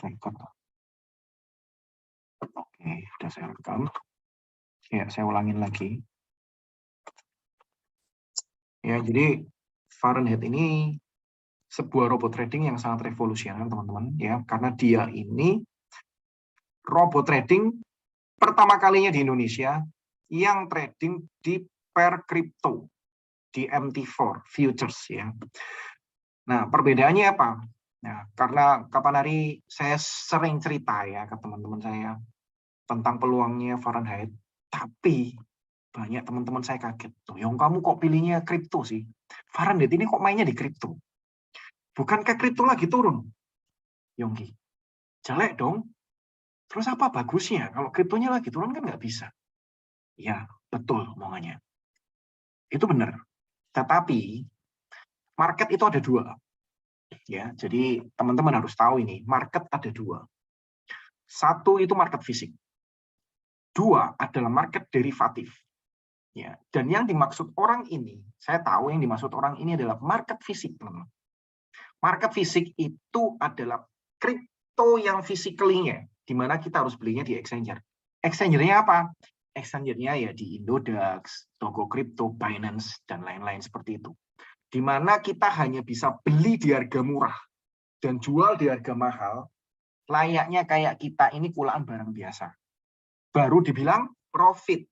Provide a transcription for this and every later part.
record. Oke, sudah saya rekam. Ya, saya ulangin lagi. Ya, jadi Fahrenheit ini sebuah robot trading yang sangat revolusioner, teman-teman, ya, karena dia ini robot trading pertama kalinya di Indonesia yang trading di pair crypto, di MT4 futures, ya. Nah, perbedaannya apa? Nah, karena kapan hari saya sering cerita ya ke teman-teman saya tentang peluangnya Fahrenheit, tapi banyak teman-teman saya kaget tuh, yang kamu kok pilihnya kripto sih? Fahrenheit ini kok mainnya di kripto? Bukankah kripto lagi turun? Yongki, jelek dong. Terus apa bagusnya? Kalau kriptonya lagi turun kan nggak bisa. Ya, betul omongannya. Itu benar. Tetapi market itu ada dua. Ya, jadi teman-teman harus tahu ini, market ada dua. Satu itu market fisik. Dua adalah market derivatif. Ya, dan yang dimaksud orang ini, saya tahu yang dimaksud orang ini adalah market fisik, teman-teman. Market fisik itu adalah kripto yang physically-nya, di mana kita harus belinya di exchanger. Exchanger-nya apa? Exchanger-nya ya di Indodax, Toko Kripto, Binance, dan lain-lain seperti itu. Di mana kita hanya bisa beli di harga murah dan jual di harga mahal, layaknya kayak kita ini kulaan barang biasa. Baru dibilang profit.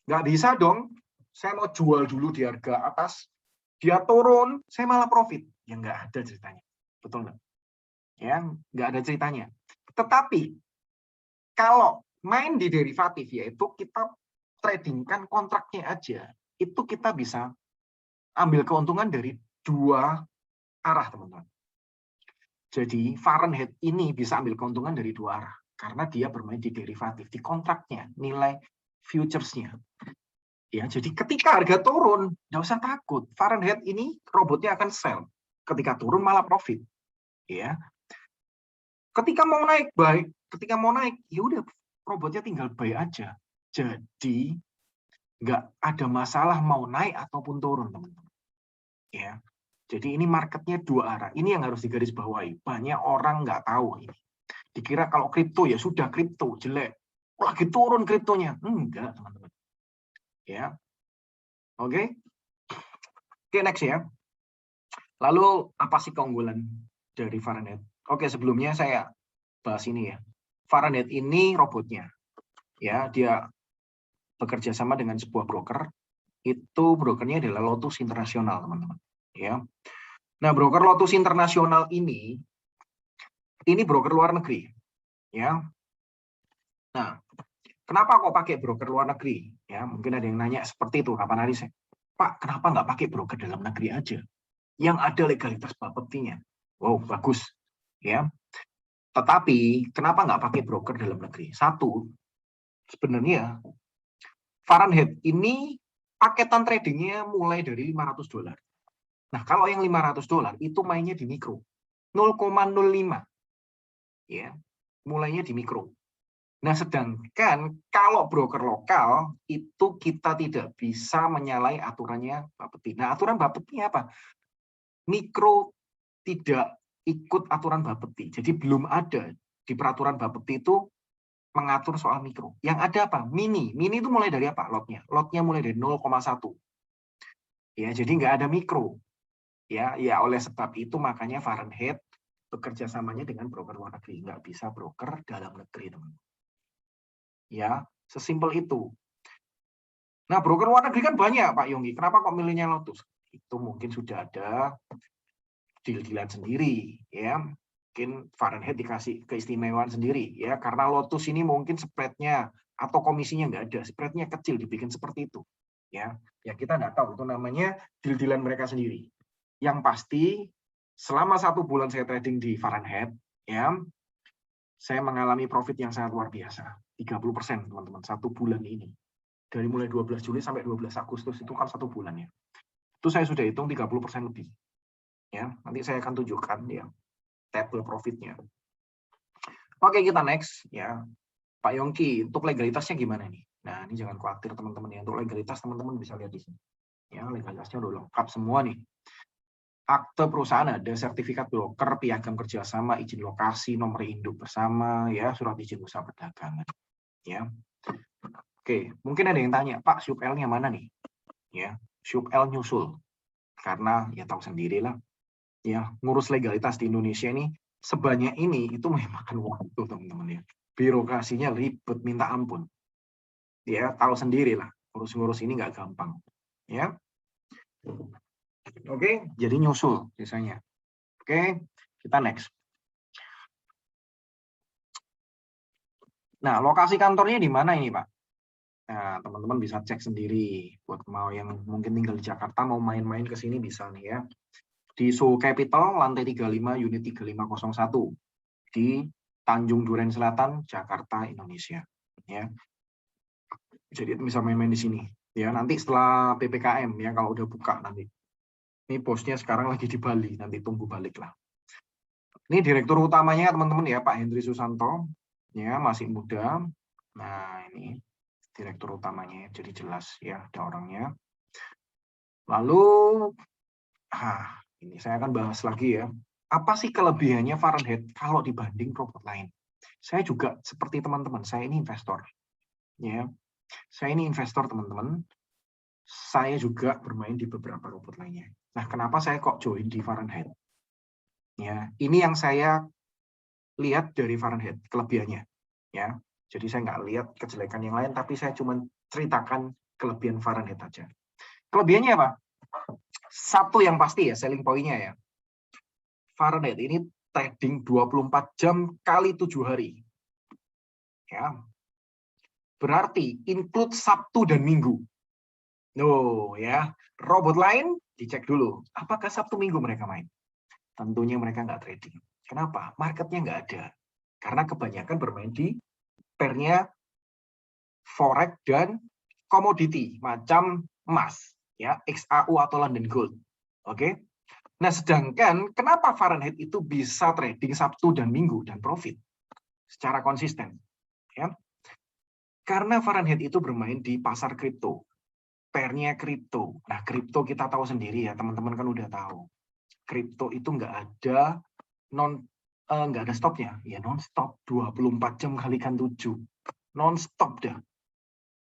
Nggak bisa dong, saya mau jual dulu di harga atas, dia turun, saya malah profit. Ya nggak ada ceritanya. Betul nggak? Ya, nggak ada ceritanya. Tetapi, kalau main di derivatif, yaitu kita tradingkan kontraknya aja, itu kita bisa ambil keuntungan dari dua arah, teman-teman. Jadi, Fahrenheit ini bisa ambil keuntungan dari dua arah. Karena dia bermain di derivatif, di kontraknya, nilai futures-nya. Ya, jadi ketika harga turun, nggak usah takut. Fahrenheit ini robotnya akan sell. Ketika turun malah profit. Ya. Ketika mau naik baik, ketika mau naik, ya udah robotnya tinggal buy aja. Jadi nggak ada masalah mau naik ataupun turun, teman-teman. Ya. Jadi ini marketnya dua arah. Ini yang harus digarisbawahi. Banyak orang nggak tahu ini. Dikira kalau kripto ya sudah kripto jelek. Lagi turun kriptonya. Enggak, teman-teman. Ya. Oke. Oke, next ya. Lalu apa sih keunggulan dari Fahrenheit? Oke, sebelumnya saya bahas ini ya. Fahrenheit ini robotnya. Ya, dia bekerja sama dengan sebuah broker. Itu brokernya adalah Lotus Internasional, teman-teman. Ya. Nah, broker Lotus Internasional ini broker luar negeri. Ya. Nah, kenapa kok pakai broker luar negeri? Ya, mungkin ada yang nanya seperti itu kapan hari saya. Pak, kenapa nggak pakai broker dalam negeri aja? Yang ada legalitas Bapeptinya. Wow, bagus. Ya. Tetapi, kenapa nggak pakai broker dalam negeri? Satu, sebenarnya Fahrenheit ini paketan tradingnya mulai dari $500. Nah, kalau yang $500 itu mainnya di mikro. 0,05. Ya, mulainya di mikro. Nah, sedangkan kalau broker lokal itu kita tidak bisa menyalahi aturannya Bapepti. Nah, aturan Bapepti apa? Mikro tidak ikut aturan Bapepti. Jadi belum ada di peraturan Bapepti itu mengatur soal mikro. Yang ada apa? Mini. Mini itu mulai dari apa? Lotnya. Lotnya mulai dari 0,1. Ya, jadi nggak ada mikro. Ya, oleh sebab itu makanya Fahrenheit bekerja samanya dengan broker luar negeri. Nggak bisa broker dalam negeri, teman-teman. Ya, sesimpel itu. Nah, broker luar negeri kan banyak, Pak Yonggi. Kenapa kok milihnya Lotus? Itu mungkin sudah ada deal-dealan sendiri, ya. Mungkin Fahrenheit dikasih keistimewaan sendiri, ya. Karena Lotus ini mungkin spread-nya atau komisinya nggak ada, spread-nya kecil dibikin seperti itu, ya. Ya kita nggak tahu, itu namanya deal-dealan mereka sendiri. Yang pasti, selama 1 bulan saya trading di Fahrenheit, ya, saya mengalami profit yang sangat luar biasa, 30%, teman-teman, 1 bulan ini. Dari mulai 12 Juli sampai 12 Agustus itu kan 1 bulan ya. Itu saya sudah hitung 30% lebih. Ya, nanti saya akan tunjukkan ya table profitnya. Oke, kita next ya. Pak Yongki, untuk legalitasnya gimana nih? Nah, ini jangan khawatir teman-teman ya. Untuk legalitas teman-teman bisa lihat di sini. Ya, legalitasnya udah lengkap semua nih. akte perusahaan ada, sertifikat broker, piagam kerjasama, izin lokasi, nomor induk bersama, ya, surat izin usaha perdagangan. Ya, oke, mungkin ada yang tanya, Pak, SUP L-nya mana nih? Ya, SUP L nyusul, karena ya tahu sendirilah, ya, ngurus legalitas di Indonesia ini sebanyak ini itu memakan waktu, teman-teman ya. Birokrasinya ribet minta ampun. Ya, tahu sendirilah, ngurus-ngurus ini nggak gampang. Ya. Oke, jadi nyusul biasanya. Oke, kita next. Nah, lokasi kantornya di mana ini, Pak? Nah, teman-teman bisa cek sendiri. Buat mau yang mungkin tinggal di Jakarta, mau main-main ke sini bisa nih ya. Di Seoul Capital, lantai 35, unit 3501. Di Tanjung Duren Selatan, Jakarta, Indonesia. Ya. Jadi bisa main-main di sini. Ya, nanti setelah PPKM ya, kalau udah buka nanti. Ini bosnya sekarang lagi di Bali, nanti tunggu balik lah. Ini direktur utamanya teman-teman ya, Pak Hendri Susanto. Ya, masih muda. Nah, ini direktur utamanya, jadi jelas ya ada orangnya. Lalu, ini saya akan bahas lagi ya. Apa sih kelebihannya Fahrenheit kalau dibanding robot lain? Saya juga seperti teman-teman, saya ini investor. Ya, saya ini investor teman-teman. Saya juga bermain di beberapa robot lainnya. Nah, kenapa saya kok join di Fahrenheit? Ya, ini yang saya lihat dari Fahrenheit kelebihannya. Ya, jadi saya nggak lihat kejelekan yang lain, tapi saya cuma ceritakan kelebihan Fahrenheit aja. Kelebihannya apa? Satu yang pasti ya, selling point-nya ya. Fahrenheit ini trading 24 jam kali 7 hari. Ya. Berarti include Sabtu dan Minggu. Ya. Robot lain dicek dulu. Apakah Sabtu Minggu mereka main? Tentunya mereka nggak trading. Kenapa? Marketnya nggak ada. Karena kebanyakan bermain di pairnya forex dan komoditi macam emas, ya, XAU atau London Gold. Oke. Nah, sedangkan kenapa Fahrenheit itu bisa trading Sabtu dan Minggu dan profit secara konsisten? Ya. Karena Fahrenheit itu bermain di pasar kripto, pairnya kripto. Nah, kripto kita tahu sendiri ya, teman-teman kan udah tahu. Kripto itu nggak ada stopnya, ya non stop 24 jam kalikan 7, non stop dah.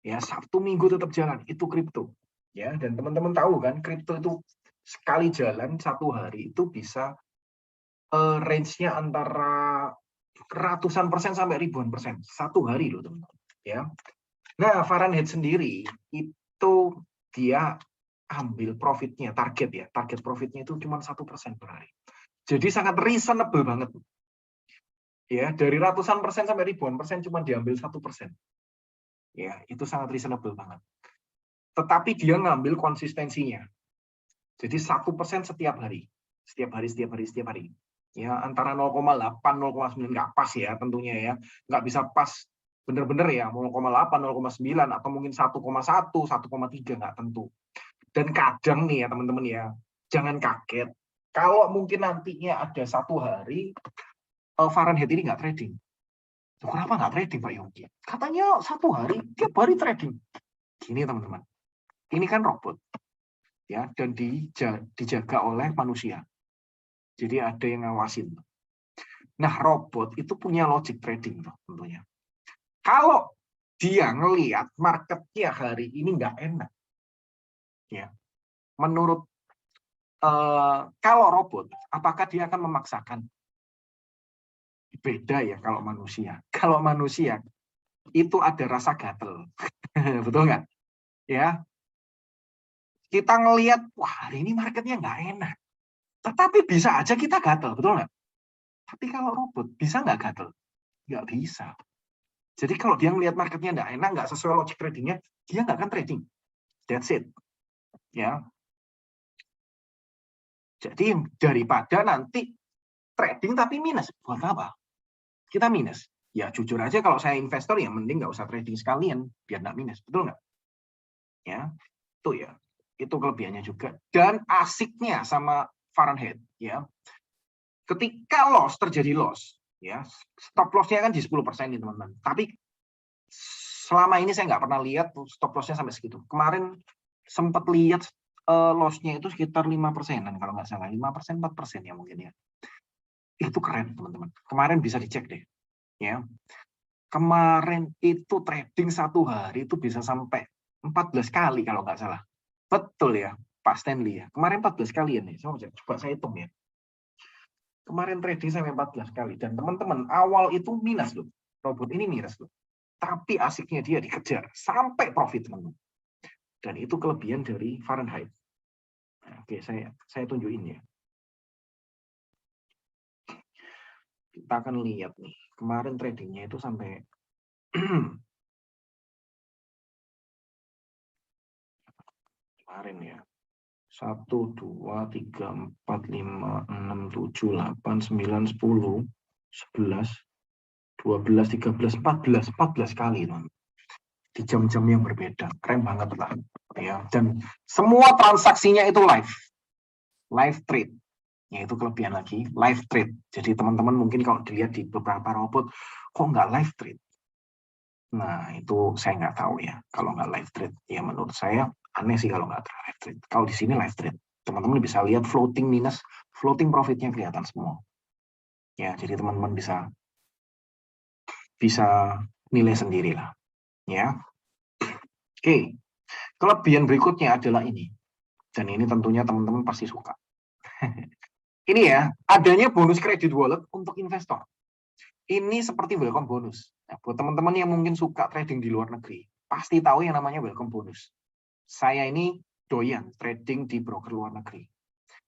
Ya, Sabtu Minggu tetap jalan, itu kripto. Ya, dan teman-teman tahu kan, kripto itu sekali jalan satu hari itu bisa range-nya antara ratusan persen sampai ribuan persen satu hari loh teman-teman. Ya, nah Fahrenheit sendiri itu dia ambil profitnya, target profitnya itu cuma 1% per hari. Jadi sangat reasonable banget. Ya, dari ratusan persen sampai ribuan persen cuma diambil 1%. Ya, itu sangat reasonable banget. Tetapi dia ngambil konsistensinya. Jadi 1% setiap hari. Setiap hari. Ya, antara 0,8, 0,9 nggak pas ya tentunya ya. Nggak bisa pas bener-bener ya 0,8, 0,9 atau mungkin 1,1, 1,3 nggak tentu. Dan kadang nih ya teman-teman ya, jangan kaget. Kalau mungkin nantinya ada satu hari Fahrenheit ini nggak trading. Kenapa nggak trading Pak Yongki? Katanya satu hari, tiap hari trading. Gini teman-teman, ini kan robot. Ya, dan dijaga oleh manusia. Jadi ada yang ngawasin. Nah, robot itu punya logic trading tentunya. Kalau dia ngelihat marketnya hari ini nggak enak, ya, menurut kalau robot, apakah dia akan memaksakan? Beda ya kalau manusia. Kalau manusia itu ada rasa gatel, betul nggak? Ya, kita ngelihat, wah hari ini marketnya nggak enak. Tetapi bisa aja kita gatel, betul nggak? Tapi kalau robot, bisa nggak gatel? Nggak bisa. Jadi kalau dia ngelihat marketnya nggak enak, nggak sesuai logic tradingnya, dia nggak akan trading. That's it. Ya. Jadi daripada nanti trading tapi minus, buat apa? Kita minus. Ya jujur aja kalau saya investor ya mending nggak usah trading sekalian, biar nggak minus, betul nggak? Ya, itu ya. Itu kelebihannya juga. Dan asiknya sama Fahrenheit, ya. Ketika loss terjadi loss, ya stop loss-nya kan di 10% nih teman-teman. Tapi selama ini saya nggak pernah lihat stop loss-nya sampai segitu. Kemarin sempat lihat loss-nya itu sekitar 5%-an kalau nggak salah, 5%, 4% ya mungkin ya. Itu keren teman-teman. Kemarin bisa dicek deh, ya. Kemarin itu trading 1 hari itu bisa sampai 14 kali kalau nggak salah. Betul ya, Pak Stanley ya. Kemarin 14 kali ya nih. Coba saya hitung ya. Kemarin trading sampai 14 kali dan teman-teman awal itu minus loh. Robot ini minus loh. Tapi asiknya dia dikejar sampai profit teman-teman. Dan itu kelebihan dari Fahrenheit. Oke, saya tunjukin ya. Kita akan lihat nih. Kemarin tradingnya itu sampai kemarin ya. 1, 2, 3, 4, 5, 6, 7, 8, 9, 10, 11, 12, 13, 14 kali teman. Di jam-jam yang berbeda. Keren banget lah. Ya. Dan semua transaksinya itu live trade. Yaitu kelebihan lagi, live trade. Jadi teman-teman mungkin kalau dilihat di beberapa robot, kok nggak live trade? Nah, itu saya nggak tahu ya. Kalau nggak live trade, ya menurut saya aneh sih kalau nggak live trade. Kalau di sini live trade, teman-teman bisa lihat floating minus, floating profitnya kelihatan semua. Ya, jadi teman-teman bisa nilai sendiri lah. Ya. Oke, kelebihan berikutnya adalah ini. Dan ini tentunya teman-teman pasti suka. Ini ya, adanya bonus kredit wallet untuk investor. Ini seperti welcome bonus. Nah, buat teman-teman yang mungkin suka trading di luar negeri, pasti tahu yang namanya welcome bonus. Saya ini doyan trading di broker luar negeri.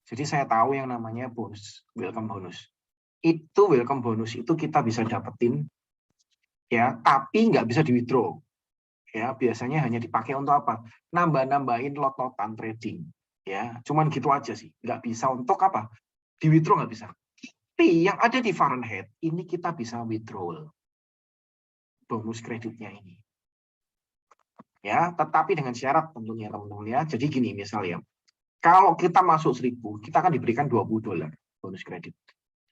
Jadi saya tahu yang namanya bonus, welcome bonus. Itu welcome bonus itu kita bisa dapetin, ya, tapi nggak bisa di withdraw. Ya, biasanya hanya dipakai untuk apa? Nambah-nambahin lot-lotan trading. Ya, cuman gitu aja sih. Nggak bisa untuk apa? Di withdraw nggak bisa. Tapi yang ada di Fahrenheit, ini kita bisa withdrawal bonus kreditnya ini. Ya, tetapi dengan syarat tentunya teman-teman ya. Jadi gini misalnya, kalau kita masuk 1000, kita akan diberikan $20 bonus kredit.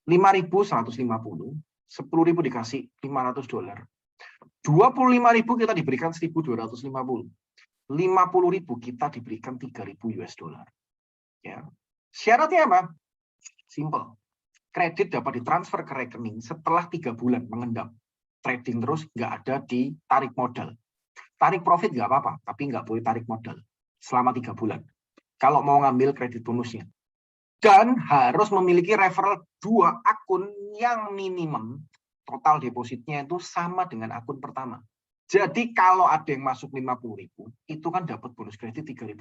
5.150, 10.000 dikasih $500. 25.000 kita diberikan 1.250. 50.000 kita diberikan $3.000. Ya. Syaratnya apa? Simple. Kredit dapat ditransfer ke rekening setelah 3 bulan mengendap. Trading terus, nggak ada ditarik modal. Tarik profit nggak apa-apa, tapi nggak boleh tarik modal selama 3 bulan. Kalau mau ngambil kredit bonusnya. Dan harus memiliki referral 2 akun yang minimum total depositnya itu sama dengan akun pertama. Jadi kalau ada yang masuk 50.000, itu kan dapat bonus kredit $3.000.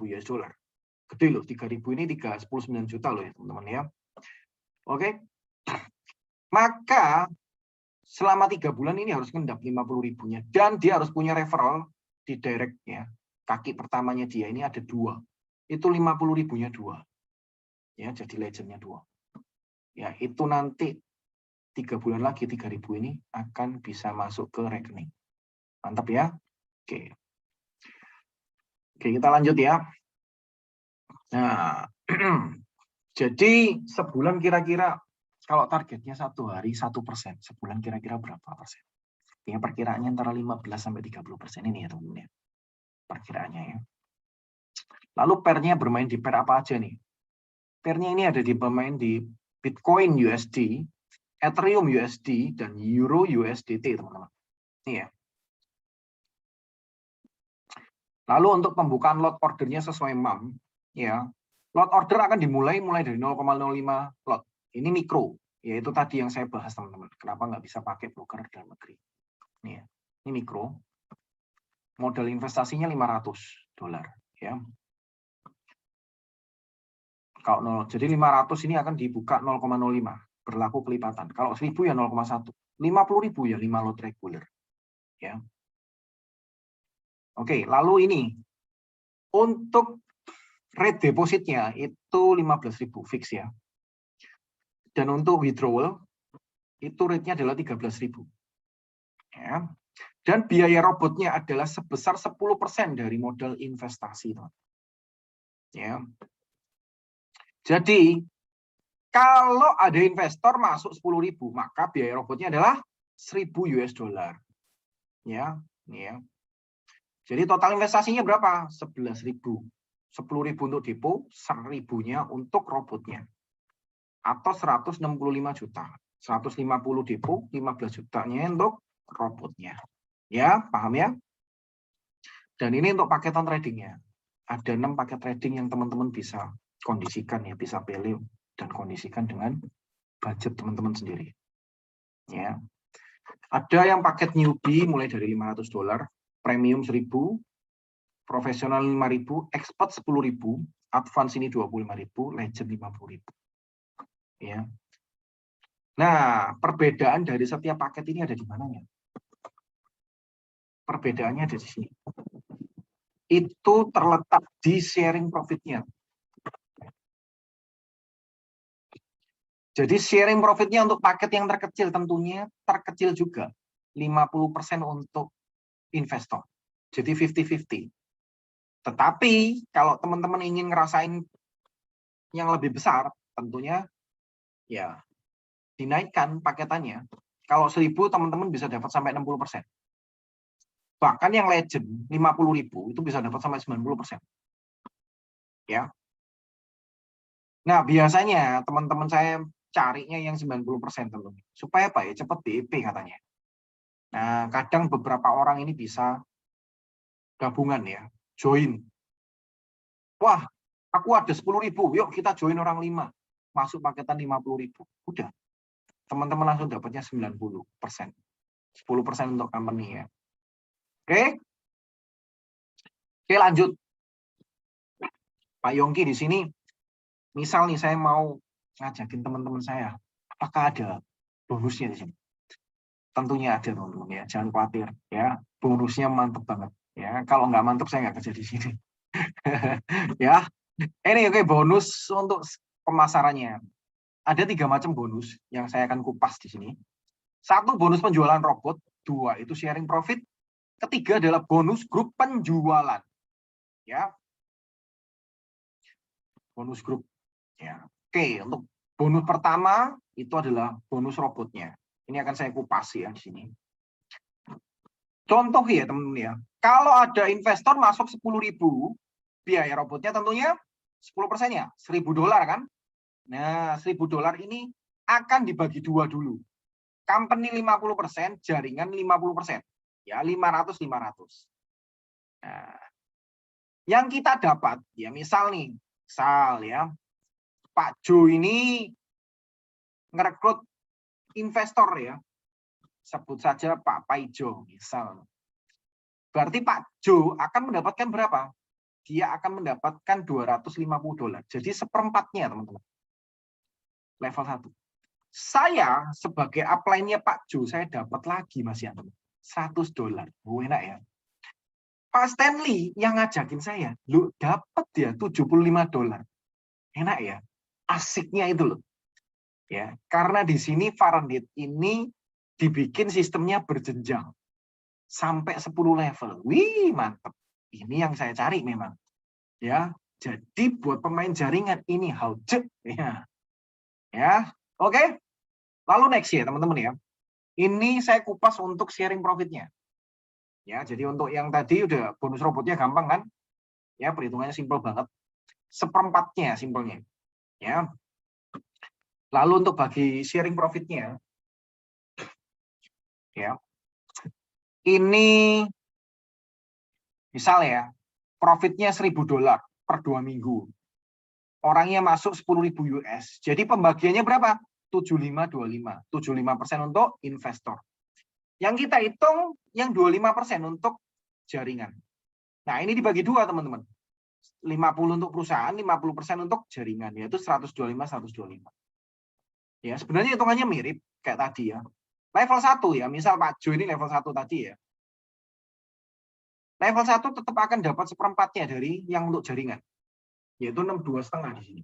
Gede loh, 3.000 ini 39 juta loh ya teman-teman ya. Oke. Maka selama 3 bulan ini harus ngendap 50.000-nya. Dan dia harus punya referral di direct-nya. Kaki pertamanya dia ini ada 2. Itu 50.000-nya 2. Ya, jadi legend-nya 2. Ya, itu nanti 3 bulan lagi 3.000 ini akan bisa masuk ke rekening. Mantap ya. Oke. Oke, kita lanjut ya. Nah, jadi sebulan kira-kira kalau targetnya 1 hari 1%, sebulan kira-kira berapa persen? Ya, perkiraannya antara 15-30% ini ya teman-teman ya. Perkiraannya ya. Lalu pairnya bermain di pair apa aja nih? Pairnya ini ada di bermain di Bitcoin USD, Ethereum USD, dan Euro USDT teman-teman. Ini ya. Lalu untuk pembukaan lot ordernya sesuai MAM, ya, lot order akan dimulai dari 0,05 lot. Ini mikro, yaitu tadi yang saya bahas teman-teman. Kenapa nggak bisa pakai broker dalam negeri? Ini ya, ini mikro. Modal investasinya $500, ya. Kalau jadi 500 ini akan dibuka 0,05, berlaku kelipatan. Kalau 1000 ya 0,1, 50.000 ya 5 lot reguler, ya. Oke, lalu ini untuk rate depositnya itu 15.000 fix ya. Dan untuk withdrawal itu rate-nya adalah 13.000. Ya. Dan biaya robotnya adalah sebesar 10% dari modal investasi. Ya. Jadi kalau ada investor masuk 10.000, maka biaya robotnya adalah $1.000. Ya, ini ya. Jadi total investasinya berapa? 11.000. 10.000 untuk depo, 1.000-nya untuk robotnya. Atau 165 juta. 150 depo, 15 jutanya untuk robotnya. Ya, paham ya? Dan ini untuk paketan tradingnya. Ada 6 paket trading yang teman-teman bisa kondisikan ya, bisa pilih dan kondisikan dengan budget teman-teman sendiri. Ya. Ada yang paket newbie mulai dari $500, premium 1.000, profesional 5.000, expert 10.000, advance ini 25.000, legend 50.000. Ya. Nah, perbedaan dari setiap paket ini ada di mananya? Perbedaannya ada di sini. Itu terletak di sharing profitnya. Jadi sharing profitnya untuk paket yang terkecil tentunya terkecil juga. 50% untuk investor. Jadi 50-50. Tetapi kalau teman-teman ingin ngerasain yang lebih besar, tentunya ya dinaikkan paketannya. Kalau 1.000 teman-teman bisa dapat sampai 60%. Bahkan yang legend 50.000 itu bisa dapat sampai 90%. Ya. Nah, biasanya teman-teman saya carinya yang 90% tentunya. Supaya apa ya? Cepat DP katanya. Nah, kadang beberapa orang ini bisa gabungan ya, join. Wah, aku ada 10.000, yuk kita join orang 5. Masuk paketan 50.000. Udah. Teman-teman langsung dapatnya 90%. 10% untuk company ya. Oke? Oke, lanjut. Pak Yongki di sini, misal nih saya mau ngajakin teman-teman saya, apakah ada bonusnya di sini? Tentunya ada teman-teman ya, jangan khawatir ya. Bonusnya mantep banget ya. Kalau nggak mantep saya nggak kerja di sini. Ya. Ini oke, bonus untuk pemasarannya. Ada 3 macam bonus yang saya akan kupas di sini. 1 bonus penjualan robot, 2 itu sharing profit, ketiga adalah bonus grup penjualan. Ya. Bonus grup. Ya. Oke, untuk bonus pertama itu adalah bonus robotnya. Ini akan saya kupas ya di sini. Contoh ya teman-teman ya. Kalau ada investor masuk 10.000, biaya robotnya tentunya 10%-nya, $1.000 kan? Nah, $1.000 ini akan dibagi 2 dulu. Company 50%, jaringan 50%. Ya, 500-500. Nah, yang kita dapat, ya misal nih, misal ya, Pak Jo ini ngerekrut investor ya, sebut saja Pak Paijo, misal. Berarti Pak Jo akan mendapatkan berapa? Dia akan mendapatkan $250. Jadi seperempatnya, teman-teman. Level 1. Saya sebagai upline-nya Pak Jo, saya dapat lagi Mas Yan. $100. Enak ya. Pak Stanley yang ngajakin saya, lu dapat ya $75. Enak ya. Asiknya itu loh. Ya, karena di sini Fahrenheit ini dibikin sistemnya berjenjang sampai 10 level. Wih, mantep. Ini yang saya cari memang. Ya, jadi buat pemain jaringan ini how ya. Ya, oke. Lalu next ya, teman-teman ya. Ini saya kupas untuk sharing profitnya. Ya, jadi untuk yang tadi udah bonus robotnya gampang kan? Ya, perhitungannya simpel banget. Seperempatnya simpelnya. Ya. Lalu untuk bagi sharing profitnya, ya, ini misal ya, profitnya $1.000 per 2 minggu. Orangnya masuk 10.000 US. Jadi pembagiannya berapa? 75-25. 75% untuk investor. Yang kita hitung yang 25% untuk jaringan. Nah, ini dibagi 2, teman-teman. 50 untuk perusahaan, 50% untuk jaringan, yaitu 125-125. Ya, sebenarnya hitungannya mirip kayak tadi ya. Level 1 ya, misal Pak Jo ini level 1 tadi ya. Level 1 tetap akan dapat seperempatnya dari yang untuk jaringan. Yaitu 62,5 di sini.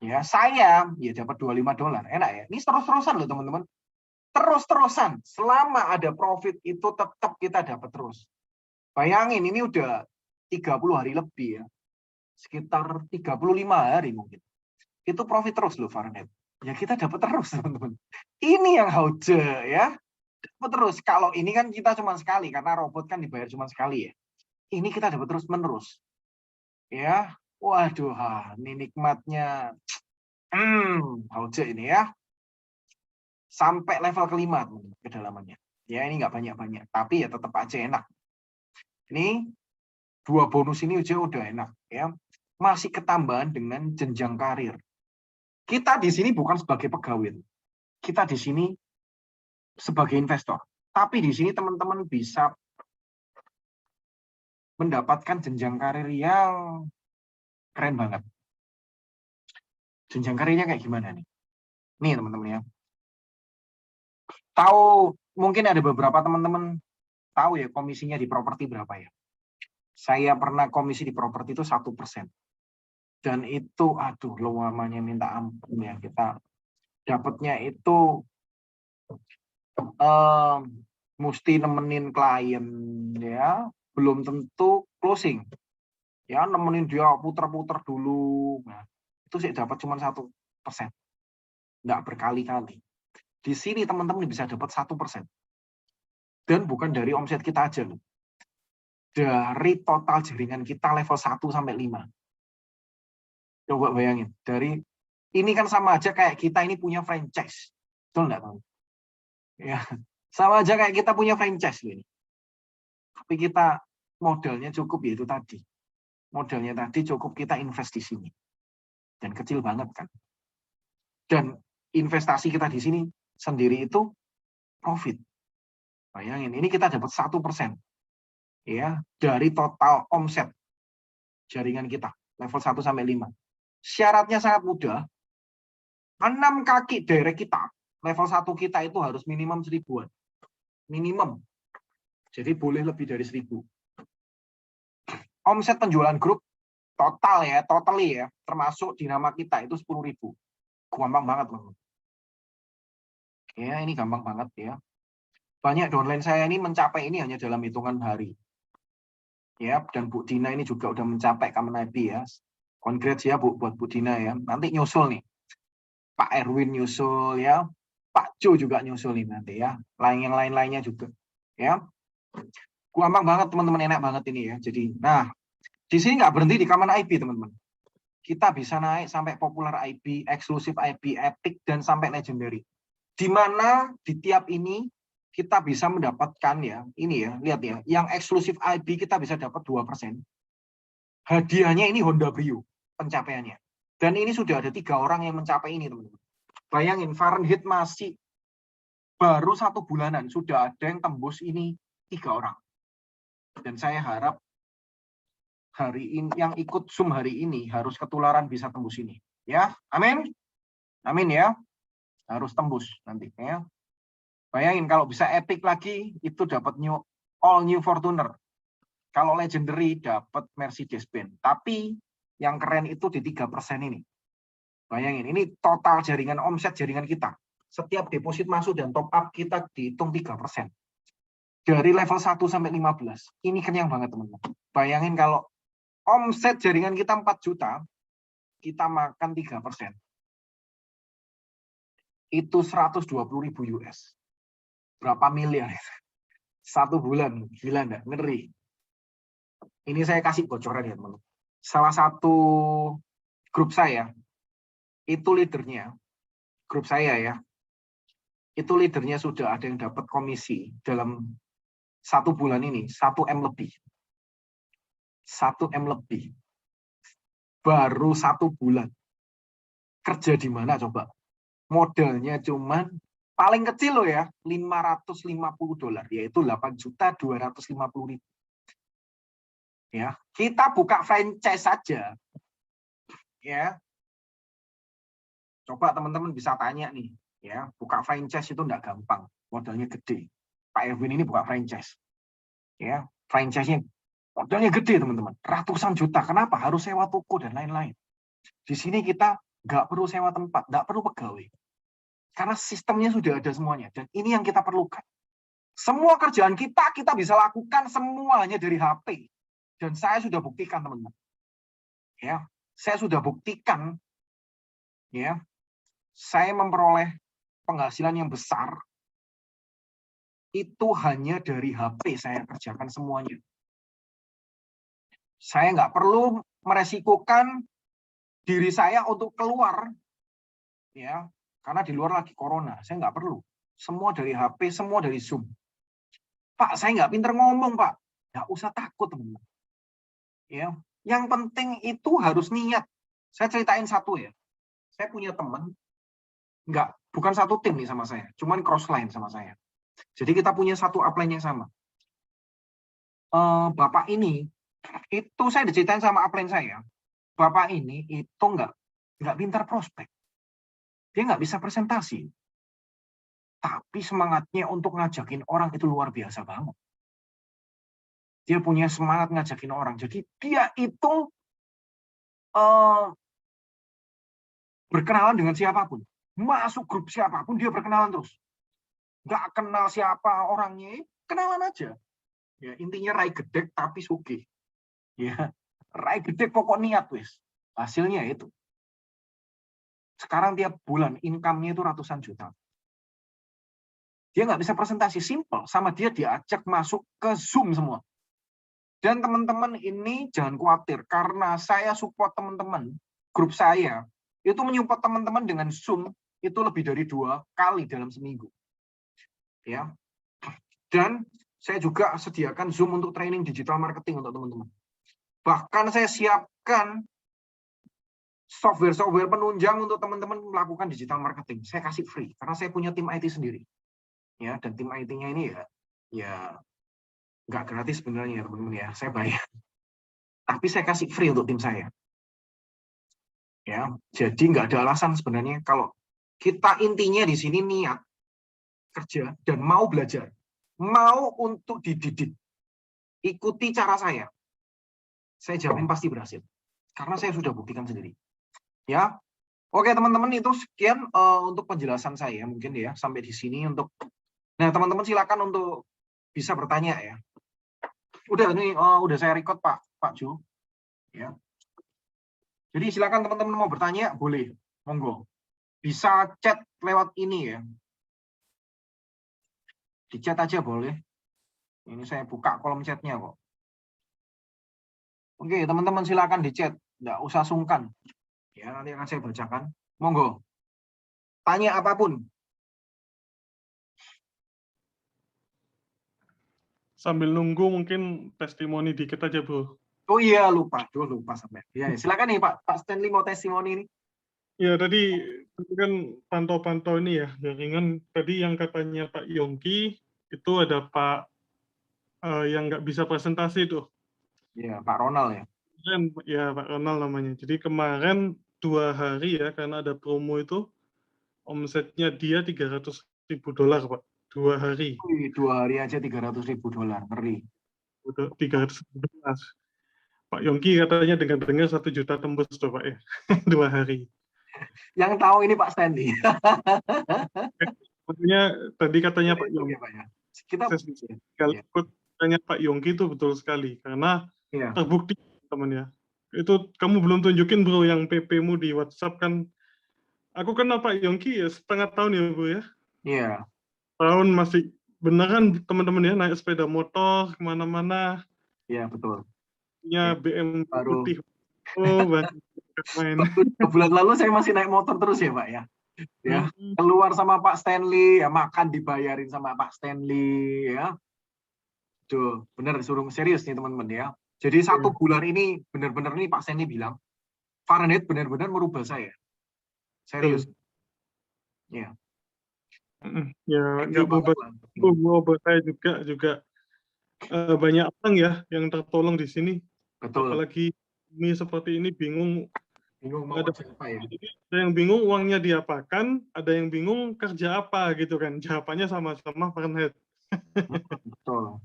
Ya, saya ya dapat $25. Enak ya. Ini terus-terusan loh, teman-teman. Terus-terusan. Selama ada profit itu tetap kita dapat terus. Bayangin ini udah 30 hari lebih ya. Sekitar 35 hari mungkin. Itu profit terus loh Fahrenheit. Ya kita dapat terus, teman-teman. Ini yang hauce ya. Dapat terus. Kalau ini kan kita cuma sekali karena robot kan dibayar cuma sekali ya. Ini kita dapat terus-menerus. Ya, waduh, ini nikmatnya. Hauce ini ya. Sampai level kelima kedalamannya. Ya, ini nggak banyak-banyak, tapi ya tetap aja enak. Ini 2 bonus ini aja udah enak ya. Masih ketambahan dengan jenjang karir. Kita di sini bukan sebagai pegawai. Kita di sini sebagai investor. Tapi di sini teman-teman bisa mendapatkan jenjang karir yang keren banget. Jenjang karirnya kayak gimana nih? Nih teman-teman ya. Tahu, mungkin ada beberapa teman-teman tahu ya komisinya di properti berapa ya. Saya pernah komisi di properti itu 1%. Dan itu, aduh, luamanya minta ampun ya. Kita dapatnya itu mesti nemenin klien ya, belum tentu closing. Ya, nemenin dia puter-puter dulu. Nah, itu sih dapat cuma 1%. Nggak berkali-kali. Di sini teman-teman bisa dapat 1%. Dan bukan dari omset kita aja loh. Dari total jaringan kita level 1 sampai 5. Coba bayangin, dari ini kan sama aja kayak kita ini punya franchise. Betul nggak, Bang? Ya, sama aja kayak kita punya franchise ini. Tapi kita modalnya cukup yaitu tadi. Modalnya tadi cukup kita invest di sini. Dan kecil banget kan. Dan investasi kita di sini sendiri itu profit. Bayangin, ini kita dapat 1%. Ya, dari total omset jaringan kita level 1 sampai 5. Syaratnya sangat mudah. 6 kaki direct kita, level 1 kita itu harus minimum 1000-an. Minimum. Jadi boleh lebih dari 1000. Omset penjualan grup total ya, totally ya, termasuk dinama kita itu 10.000. Gampang banget loh. Ya, ini gampang banget ya. Banyak downline saya ini mencapai ini hanya dalam hitungan hari. Ya, dan Bu Dina ini juga udah mencapai Kamen IP ya. Congrats ya Bu, buat Bu Dina ya. Nanti nyusul nih. Pak Erwin nyusul ya. Pak Jo juga nyusul nih nanti ya. Yang lain-lainnya juga. Ya. Gampang banget teman-teman, enak banget ini ya. Jadi, nah, di sini nggak berhenti di Kamen IP teman-teman. Kita bisa naik sampai popular IP, eksklusif IP, epic, dan sampai legendary. Di mana di tiap ini kita bisa mendapatkan ya, ini ya, lihat ya, yang eksklusif IP kita bisa dapat 2%. Hadiahnya ini Honda Brio, pencapaiannya. Dan ini sudah ada 3 orang yang mencapai ini, teman-teman. Bayangin, Fahrenheit masih baru 1 bulanan, sudah ada yang tembus ini 3 orang. Dan saya harap hari ini yang ikut Zoom hari ini harus ketularan bisa tembus ini. Ya, amin. Amin ya. Harus tembus nanti ya. Bayangin kalau bisa epic lagi itu dapat all new Fortuner. Kalau legendary dapat Mercedes-Benz. Tapi yang keren itu di 3% ini. Bayangin, ini total jaringan omset jaringan kita. Setiap deposit masuk dan top up kita dihitung 3%. Dari level 1 sampai 15. Ini kenyang banget, teman-teman. Bayangin kalau omset jaringan kita 4 juta, kita makan 3%. Itu 120.000 US. Berapa miliar? 1 bulan. Gila enggak? Ngeri. Ini saya kasih bocoran ya, teman-teman. Salah satu grup saya, itu leadernya, grup saya ya, itu leadernya sudah ada yang dapat komisi dalam 1 bulan ini, 1M lebih. 1M lebih. Baru 1 bulan. Kerja di mana coba? Modalnya cuman paling kecil loh ya, $550, yaitu 8.250.000. Ya, kita buka franchise saja. Ya. Coba teman-teman bisa tanya nih, ya, buka franchise itu enggak gampang, modalnya gede. Pak Erwin ini buka franchise. Ya, franchise-nya modalnya gede, teman-teman. Ratusan juta. Kenapa? Harus sewa toko dan lain-lain. Di sini kita nggak perlu sewa tempat, nggak perlu pegawai. Karena sistemnya sudah ada semuanya. Dan ini yang kita perlukan. Semua kerjaan kita bisa lakukan semuanya dari HP. Dan saya sudah buktikan, teman-teman. Ya, saya sudah buktikan, ya, saya memperoleh penghasilan yang besar itu hanya dari HP saya kerjakan semuanya. Saya nggak perlu meresikokan diri saya untuk keluar, ya, karena di luar lagi corona. Saya nggak perlu. Semua dari HP, semua dari Zoom. Pak, saya nggak pinter ngomong, Pak. Nggak usah takut, teman-teman. Ya, yang penting itu harus niat. Saya ceritain satu ya. Saya punya teman, bukan satu tim nih sama saya, cuman crossline sama saya. Jadi kita punya satu upline yang sama. Bapak ini, itu saya diceritain sama upline saya. Bapak ini itu nggak pintar prospek. Dia nggak bisa presentasi. Tapi semangatnya untuk ngajakin orang itu luar biasa banget. Dia punya semangat ngajakin orang. Jadi dia itu berkenalan dengan siapapun. Masuk grup siapapun, dia berkenalan terus. Nggak kenal siapa orangnya, kenalan aja. Ya, intinya rai gedek tapi sugih. Ya, rai gedek pokok niat wis. Hasilnya itu. Sekarang tiap bulan income-nya itu ratusan juta. Dia nggak bisa presentasi, simple. Sama dia diajak masuk ke Zoom semua. Dan teman-teman ini jangan khawatir, karena saya support teman-teman, grup saya, itu menyupport teman-teman dengan Zoom, itu lebih dari 2 kali dalam seminggu. Ya. Dan saya juga sediakan Zoom untuk training digital marketing untuk teman-teman. Bahkan saya siapkan software-software penunjang untuk teman-teman melakukan digital marketing. Saya kasih free, karena saya punya tim IT sendiri. Ya, dan tim IT-nya ini ya nggak gratis sebenarnya, teman-teman ya. Saya bayar. Tapi saya kasih free untuk tim saya. Ya, jadi nggak ada alasan sebenarnya kalau kita intinya di sini niat kerja dan mau belajar, mau untuk dididik, ikuti cara saya jamin pasti berhasil karena saya sudah buktikan sendiri. Ya, oke teman-teman, itu sekian untuk penjelasan saya mungkin ya sampai di sini untuk. Nah teman-teman silakan untuk bisa bertanya ya. Udah ini udah saya record Pak Jo. Ya. Jadi silakan teman-teman mau bertanya, boleh, monggo. Bisa chat lewat ini ya. Di chat aja boleh. Ini saya buka kolom chatnya kok. Oke, teman-teman silakan di chat, nggak usah sungkan. Ya, nanti akan saya bacakan. Monggo. Tanya apapun. Sambil nunggu mungkin testimoni dikit aja, Bro. Oh iya, lupa sampai. Ya, silakan nih Pak Stanley mau testimoni ini. Ya, tadi kan pantau-pantau ini ya, jaringan tadi yang katanya Pak Yongki, itu ada Pak yang nggak bisa presentasi tuh. Ya, Pak Ronald ya. Ya, Pak Ronald namanya. Jadi kemarin 2 hari ya, karena ada promo itu, omsetnya dia $300.000, Pak. 2 hari. 2 hari aja $300.000, ngeri. $300.000. Pak Yongki katanya dengar-dengar 1 juta tembus tuh Pak ya, 2 hari. Yang tahu ini Pak Stanley. Maksudnya tadi katanya Pak Yongki. Ya. Kita kalau ikut tanya Pak Yongki itu betul sekali karena terbukti teman ya. Itu kamu belum tunjukin Bro yang PP-mu di WhatsApp kan. Aku kenal Pak Yongki ya setengah tahun ya Bro ya. Iya. Tahun masih beneran teman-teman ya naik sepeda motor kemana-mana. Iya betul. Punya BM putih. Oh, main. 2 bulan lalu saya masih naik motor terus ya Pak ya. Ya, keluar sama Pak Stanley, ya makan dibayarin sama Pak Stanley ya. Tuh, bener suruh serius nih teman-teman ya. Jadi 1 bulan ini benar-benar nih Pak Stanley bilang Fahrenheit benar-benar merubah saya. Serius. Ya. Ya, nggak berubah saya juga banyak orang ya yang tertolong di sini. Betul. Apalagi ini seperti ini bingung mau kerja apa ya. Ada yang bingung uangnya diapakan, ada yang bingung kerja apa gitu kan. Jawabannya sama-sama Fahrenheit. Betul.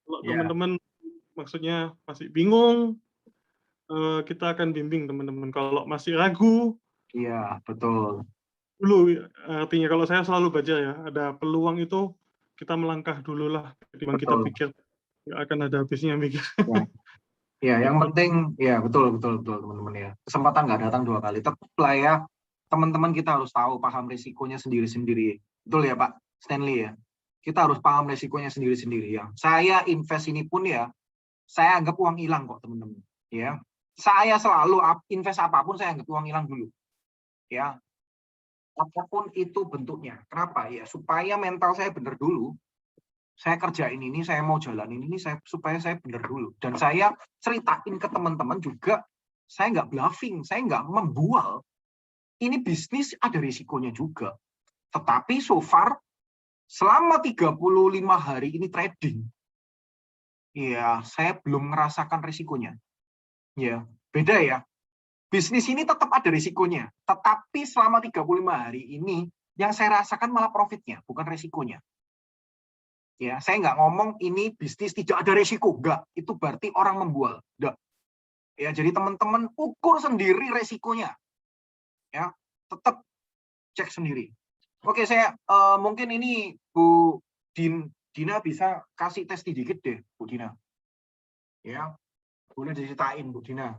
Kalau teman-teman maksudnya masih bingung, kita akan bimbing teman-teman. Kalau masih ragu, iya betul. Dulu artinya kalau saya selalu baca ya, ada peluang itu kita melangkah dulu lah. Ketimbang kita pikir nggak akan ada habisnya mikir. Ya, yang penting ya betul teman-teman ya. Kesempatan nggak datang 2 kali. Tetaplah ya teman-teman, kita harus tahu paham risikonya sendiri-sendiri. Betul ya Pak Stanley ya. Kita harus paham risikonya sendiri-sendiri ya. Saya invest ini pun ya saya anggap uang hilang kok teman-teman. Ya, saya selalu invest apapun saya anggap uang hilang dulu. Ya, apapun itu bentuknya. Kenapa? Ya supaya mental saya benar dulu. Saya kerjain ini, saya mau jalanin ini, supaya saya benar dulu. Dan saya ceritain ke teman-teman juga, saya nggak bluffing, saya nggak membual. Ini bisnis ada risikonya juga. Tetapi so far, selama 35 hari ini trading, ya saya belum merasakan risikonya. Ya, beda ya. Bisnis ini tetap ada risikonya. Tetapi selama 35 hari ini, yang saya rasakan malah profitnya, bukan risikonya. Ya, saya nggak ngomong ini bisnis tidak ada risiko, enggak. Itu berarti orang membual, enggak. Ya, jadi teman-teman ukur sendiri resikonya. Ya, tetap cek sendiri. Oke, saya mungkin ini Bu Dina bisa kasih tes sedikit deh, Bu Dina. Ya, boleh diceritain Bu Dina.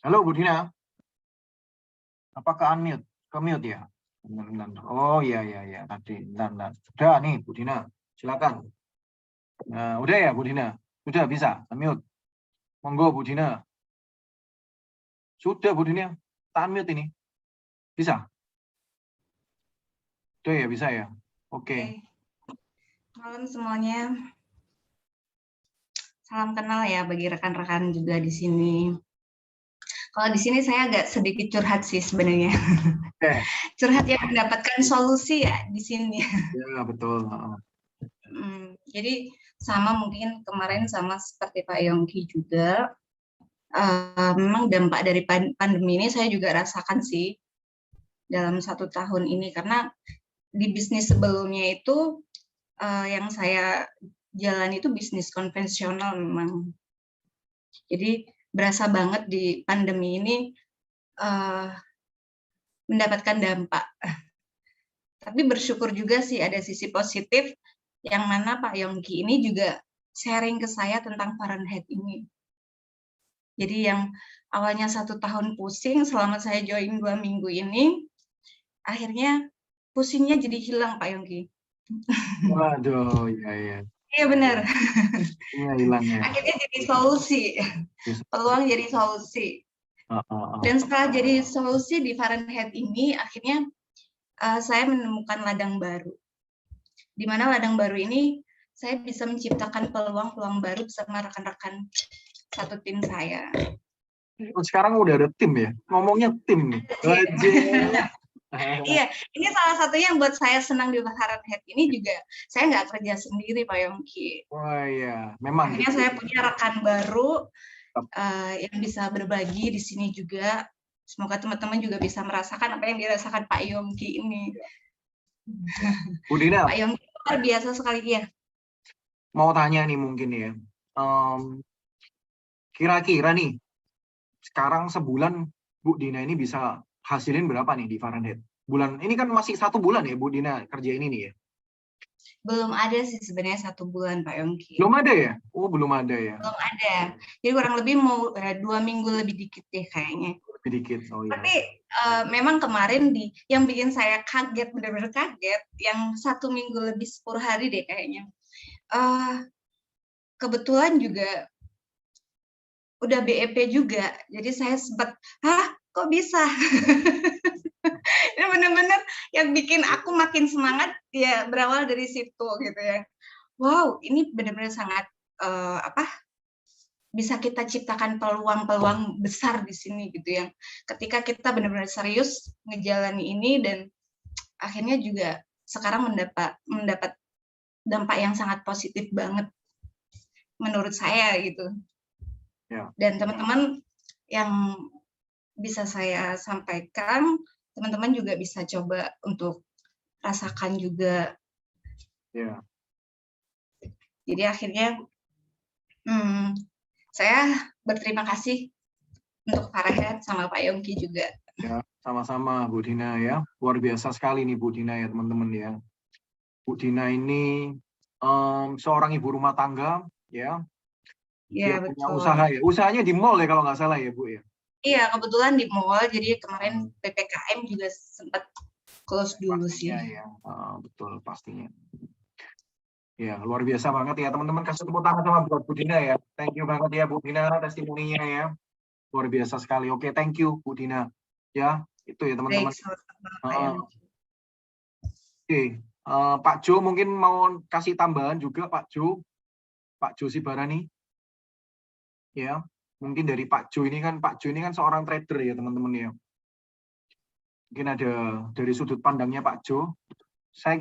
Halo Bu Dina. Apakah unmute? Ke mute ya? Bentar. Oh iya tadi. Bentar. Udah nih Bu Dina, silakan. Nah, udah ya Bu Dina? Sudah bisa unmute. Monggo Bu Dina. Sudah Bu Dina, unmute ini. Bisa? Udah ya, bisa ya? Oke. Malam semuanya. Salam kenal ya bagi rekan-rekan juga di sini. Kalau di sini saya agak sedikit curhat sih sebenarnya. Curhat yang mendapatkan solusi ya di sini. Ya, betul. Jadi sama mungkin kemarin sama seperti Pak Yongki juga. Memang dampak dari pandemi ini saya juga rasakan sih dalam 1 tahun ini. Karena di bisnis sebelumnya itu yang saya jalan itu bisnis konvensional memang. Jadi berasa banget di pandemi ini mendapatkan dampak. Tapi bersyukur juga sih ada sisi positif yang mana Pak Yongki ini juga sharing ke saya tentang Fahrenheit ini. Jadi yang awalnya 1 tahun pusing selama saya join 2 minggu ini, akhirnya pusingnya jadi hilang Pak Yongki. Waduh, iya. Iya benar. Iya, hilang ya. Akhirnya jadi solusi. Peluang jadi solusi. Dan setelah jadi solusi di Fahrenheit ini, akhirnya saya menemukan ladang baru. Di mana ladang baru ini saya bisa menciptakan peluang-peluang baru bersama rekan-rekan satu tim saya. Sekarang udah ada tim ya? Ngomongnya tim nih. Iya, ini salah satunya yang buat saya senang di Fahrenheit ini juga, saya nggak kerja sendiri Pak Yongki. Wah iya, memang. Akhirnya saya punya rekan baru yang bisa berbagi di sini juga. Semoga teman-teman juga bisa merasakan apa yang dirasakan Pak Yongki ini. Bu Dina, Pak Yongki luar biasa sekali ya. Mau tanya nih mungkin ya, kira-kira nih, sekarang sebulan Bu Dina ini bisa hasilin berapa nih di Fahrenheit? Bulan ini kan masih 1 bulan ya Bu Dina kerja ini nih ya? Belum ada sih sebenarnya 1 bulan Pak Yongki. Belum ada ya? Oh belum ada ya? Belum ada. Jadi kurang lebih mau 2 minggu lebih dikit deh kayaknya. Lebih dikit, oh iya. Tapi memang kemarin yang bikin saya kaget, benar-benar kaget, yang 1 minggu lebih 10 hari deh kayaknya. Kebetulan juga udah BEP juga, jadi saya sempat, kok bisa? Ini benar-benar yang bikin aku makin semangat ya berawal dari situ gitu ya. Wow, ini benar-benar sangat bisa kita ciptakan peluang-peluang besar di sini gitu ya. Ketika kita benar-benar serius ngejalani ini dan akhirnya juga sekarang mendapat dampak yang sangat positif banget menurut saya gitu. Ya. Dan teman-teman yang bisa saya sampaikan, teman-teman juga bisa coba untuk rasakan juga. Ya. Jadi akhirnya saya berterima kasih untuk Fahrenheit sama Pak Yongki juga. Ya, sama-sama Bu Dina ya. Luar biasa sekali nih Bu Dina ya teman-teman ya. Bu Dina ini seorang ibu rumah tangga ya. Iya, betul. Punya betul. Usaha ya. Usahanya di mall ya kalau nggak salah ya Bu ya. Iya, kebetulan di mall. Jadi kemarin PPKM juga sempat close dulu sih. Iya, betul pastinya. Ya, luar biasa banget ya teman-teman, kasih tepuk tangan sama buat Bu Dina ya. Thank you banget ya Bu Dina testimoninya ya. Luar biasa sekali. Oke, thank you Bu Dina. Ya, itu ya teman-teman. Oke, Pak Jo mungkin mau kasih tambahan juga Pak Jo Sibarani. Ya, mungkin dari Pak Jo ini kan seorang trader ya teman-teman ya. Mungkin ada dari sudut pandangnya Pak Jo. Saya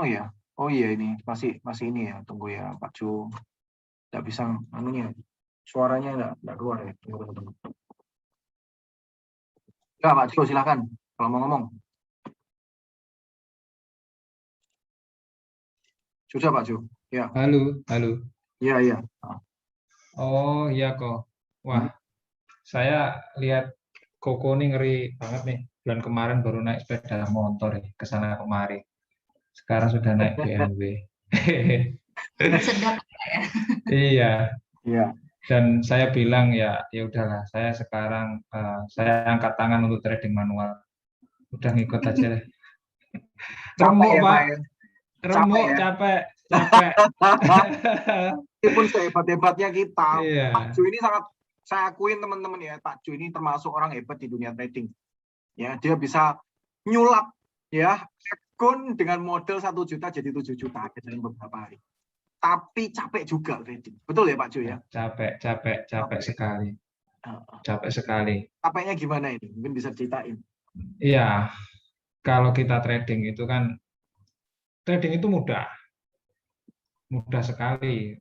ya. Oh iya ini masih ini ya. Tunggu ya Pak Jo. Nggak bisa anunya. Suaranya nggak keluar ya. Tunggu. Ya Pak Jo silakan kalau mau ngomong. Sudah Pak Jo. Ya. Halo. Iya. Oh iya kok. Wah, saya lihat Koko ini ngeri banget nih. Bulan kemarin baru naik sepeda motor ya, ke sana kemari. Sekarang sudah naik BMW. Sedap ya. Iya. Iya. Dan saya bilang ya udahlah, saya sekarang saya angkat tangan untuk trading manual. Udah ngikut aja deh. Remuk Pak. Remuk, capek. Meskipun sehebat-hebatnya kita, Iya. Pak Jo ini sangat, saya akuin teman-teman ya, Pak Jo ini termasuk orang hebat di dunia trading. Ya, dia bisa nyulap ya akun dengan modal 1 juta jadi 7 juta dalam beberapa hari. Tapi capek juga trading. Betul ya Pak Jo ya? Capek sekali. Capek sekali. Capeknya gimana ini? Mungkin bisa ceritain. Iya. Kalau kita trading itu kan, trading itu mudah sekali.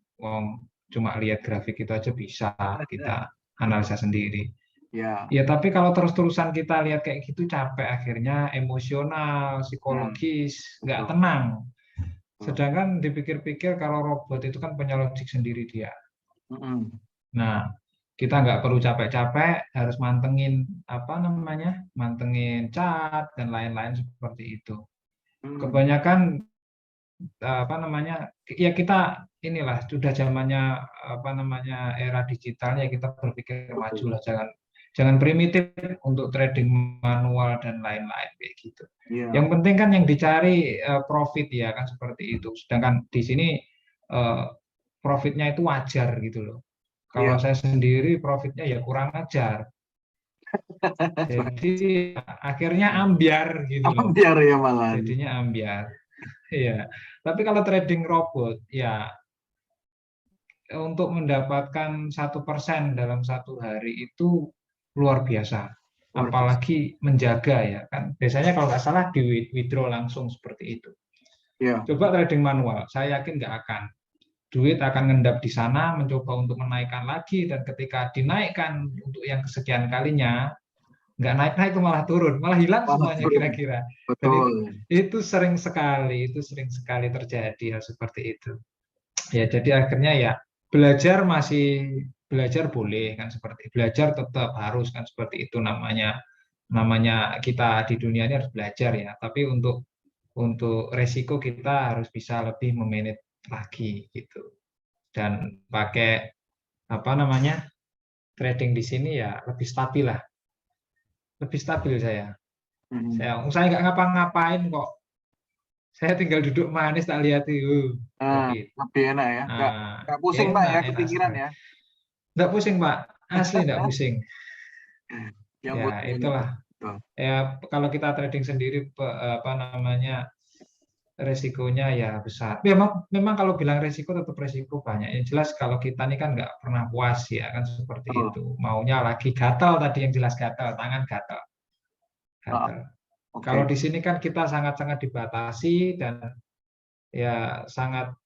Cuma lihat grafik itu aja bisa kita analisa sendiri. Ya, tapi kalau terus-terusan kita lihat kayak gitu capek, akhirnya emosional, psikologis, nggak tenang. Sedangkan dipikir-pikir kalau robot itu kan punya logik sendiri dia. Nah, kita nggak perlu capek-capek, harus mantengin mantengin chart dan lain-lain seperti itu. Kebanyakan ya kita inilah sudah zamannya era digitalnya, kita berpikir maju lah, jangan primitif untuk trading manual dan lain-lain kayak gitu. Yang penting kan yang dicari profit ya kan, seperti itu. Sedangkan di sini profitnya itu wajar gitu loh. Kalau saya sendiri profitnya ya kurang ajar. Jadi akhirnya ambiar gitu loh. Ambiar ya malah. Jadinya ambiar. Iya, tapi kalau trading robot ya untuk mendapatkan 1% dalam 1 hari itu luar biasa. Apalagi menjaga ya kan. Biasanya kalau nggak salah di withdraw langsung seperti itu. Coba trading manual, saya yakin nggak akan. Duit akan ngendap di sana, mencoba untuk menaikkan lagi, dan ketika dinaikkan untuk yang kesekian kalinya, nggak naik-naik itu malah turun, malah hilang semuanya kira-kira. Itu sering sekali terjadi hal seperti itu. Ya, jadi akhirnya ya belajar boleh kan, seperti belajar tetap harus kan, seperti itu namanya kita di dunia ini harus belajar ya. Tapi untuk resiko kita harus bisa lebih memanage lagi gitu. Dan pakai trading di sini ya lebih stabil lah. Lebih stabil saya nggak ngapa-ngapain kok. Saya tinggal duduk manis tak lihat itu. Lebih enak ya. Nggak pusing Pak ya kepikiran ya. Nggak pusing Pak, asli nggak pusing. Ya itulah. Ya kalau kita trading sendiri resikonya ya besar. Memang kalau bilang resiko tetap resiko banyak. Yang jelas kalau kita ini kan nggak pernah puas ya kan, seperti itu. Maunya lagi gatal, tadi yang jelas gatal, tangan gatal. Kalau di sini kan kita sangat-sangat dibatasi dan ya sangat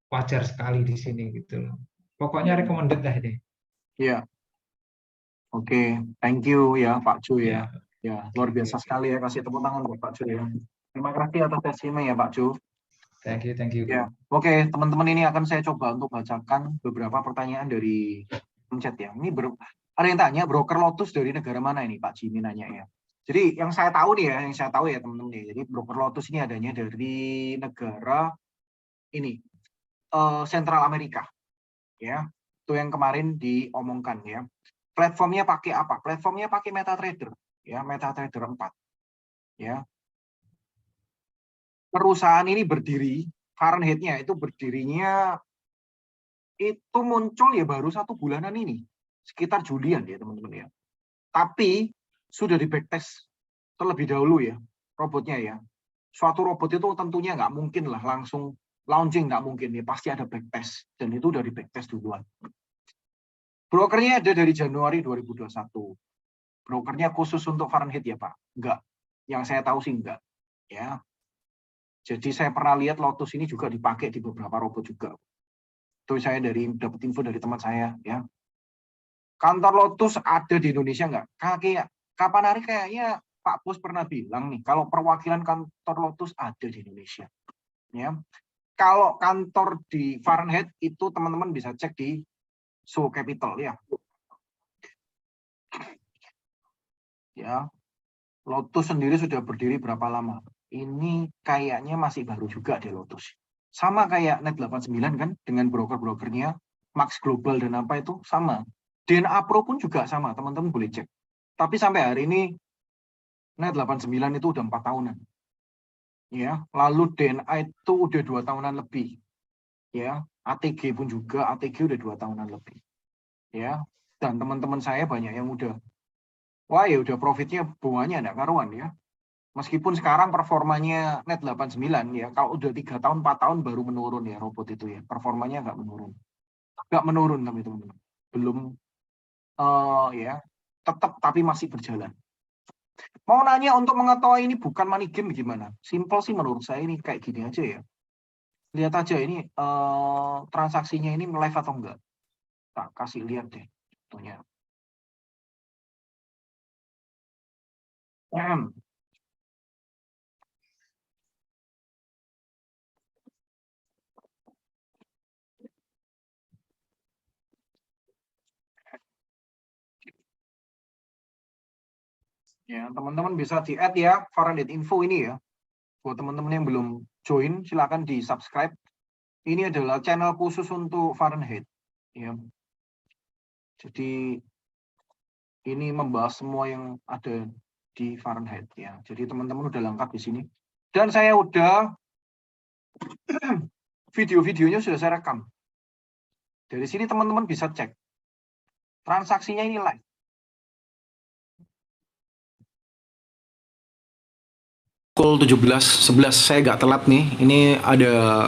wajar sekali di sini gitu. Pokoknya recommended lah ini. Iya. Oke, thank you ya Pak Jo ya. Ya, luar biasa sekali ya, kasih tepuk tangan buat Pak Jo ya. Terima kasih atas testimoni ya Pak Jo. Thank you. Ya. Oke, teman-teman, ini akan saya coba untuk bacakan beberapa pertanyaan dari chat ya. Ini ada yang tanya, broker Lotus dari negara mana ini Pak Jimmy nanya ya. Jadi yang saya tahu nih ya, teman-teman nih. Jadi broker Lotus ini adanya dari negara ini Central Amerika. Ya. Itu yang kemarin diomongkan ya. Platformnya pakai apa? Platformnya pakai MetaTrader ya, MetaTrader 4. Ya. Perusahaan ini berdiri Fahrenheit-nya itu berdirinya itu muncul ya baru 1 bulanan ini, sekitar Julian ya teman-teman ya. Tapi sudah di backtest terlebih dahulu ya robotnya ya. Suatu robot itu tentunya nggak mungkin lah langsung launching, nggak mungkin ya, pasti ada backtest dan itu udah di backtest duluan. Brokernya ada dari Januari 2021. Brokernya khusus untuk Fahrenheit ya Pak? Enggak. Yang saya tahu sih enggak. Ya. Jadi saya pernah lihat Lotus ini juga dipakai di beberapa robot juga. Itu saya dapat info dari teman saya ya. Kantor Lotus ada di Indonesia enggak? Kapan hari kayaknya Pak Bos pernah bilang nih, kalau perwakilan kantor Lotus ada di Indonesia. Ya. Kalau kantor di Fahrenheit itu teman-teman bisa cek di Show Capital ya. Ya. Lotus sendiri sudah berdiri berapa lama? Ini kayaknya masih baru juga di Lotus. Sama kayak Net89 kan, dengan broker-brokernya, Max Global dan apa itu, sama. DNA Pro pun juga sama, teman-teman boleh cek. Tapi sampai hari ini, Net89 itu udah 4 tahunan. Ya, lalu DNA itu udah 2 tahunan lebih. Ya, ATG pun juga, ATG udah 2 tahunan lebih. Ya, dan teman-teman saya banyak yang udah, wah ya udah profitnya bunganya enggak karuan ya. Meskipun sekarang performanya Net89 ya, kalau udah 3 tahun, 4 tahun baru menurun ya robot itu ya. Performanya nggak menurun. Nggak menurun tapi teman-teman. Belum, ya, tetap tapi masih berjalan. Mau nanya untuk mengetahui ini bukan money game gimana? Simple sih menurut saya ini kayak gini aja ya. Lihat aja ini transaksinya ini live atau enggak. Tak kasih lihat deh contohnya. Ya, teman-teman bisa di-add ya Fahrenheit Info ini ya. Buat teman-teman yang belum join, silakan di-subscribe. Ini adalah channel khusus untuk Fahrenheit. Ya. Jadi ini membahas semua yang ada di Fahrenheit ya. Jadi teman-teman udah lengkap di sini. Dan saya udah video-videonya sudah saya rekam. Dari sini teman-teman bisa cek. Transaksinya ini live. Pukul 17.11 saya agak telat nih. Ini ada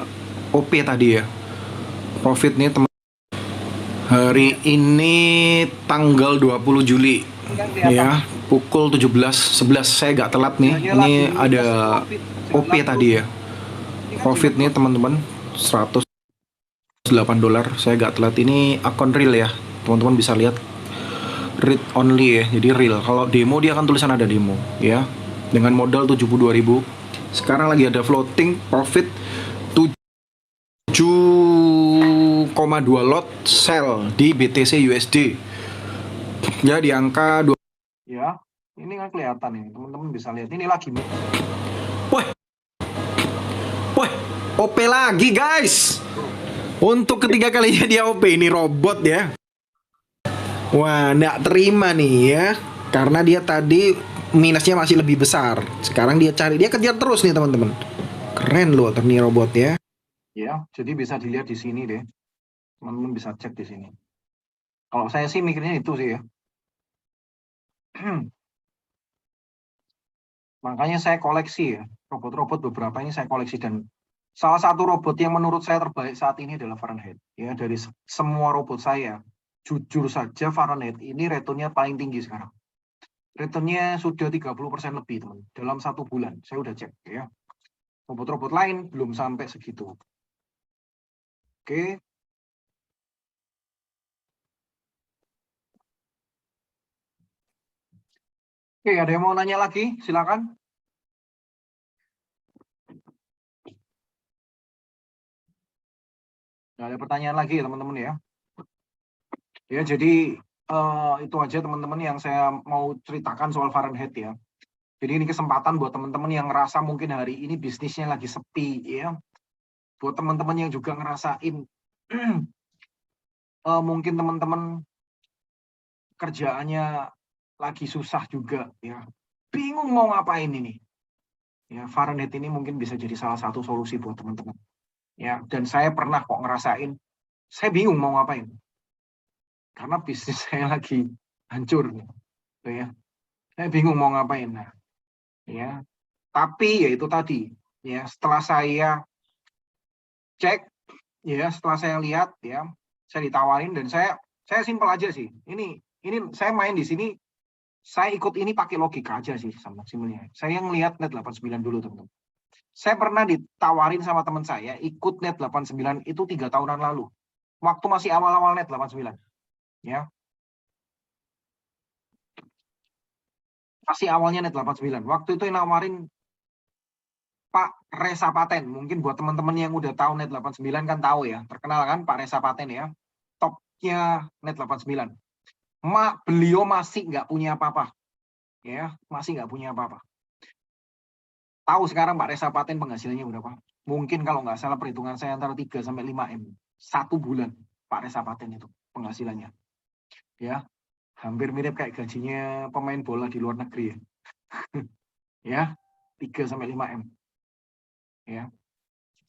OP tadi ya. Profit nih teman. Hari ini tanggal 20 Juli. Ya, pukul 17.11 saya agak telat nih. Ini ada OP tadi ya. Profit nih teman-teman $108. Saya agak telat, ini akun real ya. Teman-teman bisa lihat read only ya. Jadi real. Kalau demo dia akan tulisan ada demo ya. Dengan modal 72.000. Sekarang lagi ada floating profit 7,2 lot sell di BTC USD. Ya di angka 2. Ya, ini kan kelihatan nih. Teman-teman bisa lihat ini lagi. Wah. OP lagi, guys. Untuk ketiga kalinya dia OP, ini robot ya. Wah, nggak terima nih ya. Karena dia tadi minusnya masih lebih besar. Sekarang dia kejar terus nih teman-teman. Keren loh nih robotnya. Ya, jadi bisa dilihat di sini deh. Teman-teman bisa cek di sini. Kalau saya sih mikirnya itu sih ya. Makanya saya koleksi ya. Robot-robot beberapa ini saya koleksi dan salah satu robot yang menurut saya terbaik saat ini adalah Fahrenheit. Ya, dari semua robot saya, jujur saja Fahrenheit ini returnnya paling tinggi sekarang. Returnnya sudah 30% lebih teman dalam 1 bulan. Saya udah cek ya. Robot-robot lain belum sampai segitu. Oke. Oke, ada yang mau nanya lagi? Silakan. Nggak ada pertanyaan lagi ya teman-teman ya. Ya, jadi itu aja teman-teman yang saya mau ceritakan soal Fahrenheit ya. Jadi ini kesempatan buat teman-teman yang ngerasa mungkin hari ini bisnisnya lagi sepi ya. Buat teman-teman yang juga ngerasain mungkin teman-teman kerjaannya lagi susah juga ya. Bingung mau ngapain ini. Ya, Fahrenheit ini mungkin bisa jadi salah satu solusi buat teman-teman. Ya, dan saya pernah kok ngerasain, saya bingung mau ngapain. Karena bisnis saya lagi hancur. Gitu ya. Saya bingung mau ngapain. Nah, ya. Tapi ya itu tadi, ya setelah saya cek, ya setelah saya lihat, ya saya ditawarin dan saya simpel aja sih. Ini saya main di sini, saya ikut ini pakai logika aja sih sama simpelnya. Saya ngelihat net 89 dulu teman-teman. Saya pernah ditawarin sama teman saya ikut net 89 itu 3 tahunan lalu. Waktu masih awal-awal net 89. Ya. Masih awalnya net 89. Waktu itu yang nawarin Pak Resa Paten. Mungkin buat teman-teman yang udah tahu net 89 kan tahu ya. Terkenal kan Pak Resa Paten ya. Topnya net 89. Beliau masih nggak punya apa-apa. Ya, masih nggak punya apa-apa. Tahu sekarang Pak Resa Paten penghasilannya berapa? Mungkin kalau nggak salah perhitungan saya antara 3 sampai 5 M. 1 bulan Pak Resa Paten itu penghasilannya. Ya, hampir mirip kayak gajinya pemain bola di luar negeri ya. Ya, 3 sampai 5 M. Ya.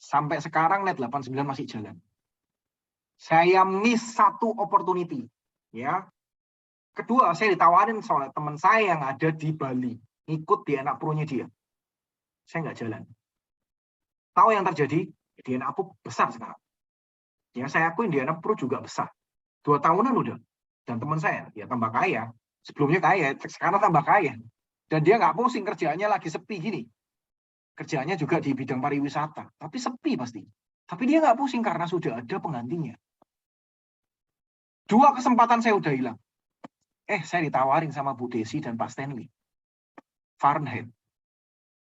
Sampai sekarang net 89 masih jalan. Saya miss satu opportunity, ya. Kedua, saya ditawarin oleh teman saya yang ada di Bali, ikut di anak pro-nya dia. Saya nggak jalan. Tahu yang terjadi? Di anak pro besar sekarang. Ya, saya akuin di anak pro juga besar. 2 tahunan udah. Dan teman saya, ya tambah kaya. Sebelumnya kaya, sekarang tambah kaya. Dan dia nggak pusing, kerjaannya lagi sepi gini. Kerjaannya juga di bidang pariwisata, tapi sepi pasti. Tapi dia nggak pusing karena sudah ada penggantinya. 2 kesempatan saya udah hilang. Saya ditawarin sama Bu Desi dan Pak Stanley. Fahrenheit.